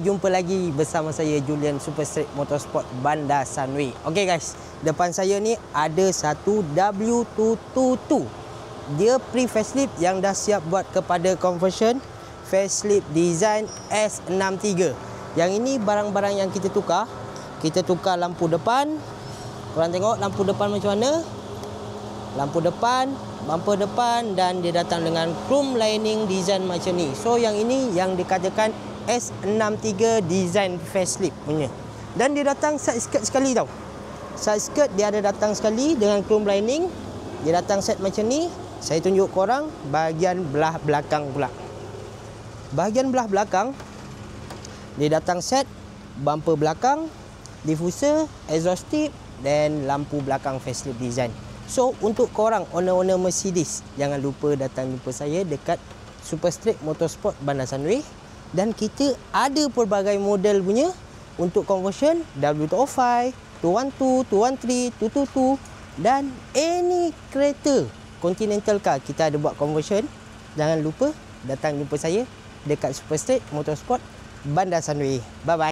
Berjumpa lagi bersama saya Julian Super Street Motorsport Bandar Sunway. Okey guys, depan saya ni ada satu W222. Dia pre-facelift yang dah siap buat kepada conversion facelift design S63. Yang ini barang-barang yang kita tukar. Kita tukar lampu depan. Korang tengok lampu depan macam mana? Lampu depan, bumper depan, dan dia datang dengan chrome lining design macam ni. So yang ini yang dikatakan S63 design facelift punya. Dan dia datang side skirt sekali tau. Side skirt dia ada datang sekali dengan chrome lining. Dia datang set macam ni. Saya tunjuk korang bahagian belah belakang pula. Bahagian belah belakang dia datang set bumper belakang, diffuser, exhaust tip dan lampu belakang facelift design. So untuk korang owner-owner Mercedes, jangan lupa datang jumpa saya dekat Super Street Motorsport Bandar Sunway. Dan kita ada pelbagai model punya untuk conversion W205, 212, 213, 222 dan any kereta Continental car kita ada buat conversion. Jangan lupa datang jumpa saya dekat Super Street Motorsport Bandar Sunway. Bye bye.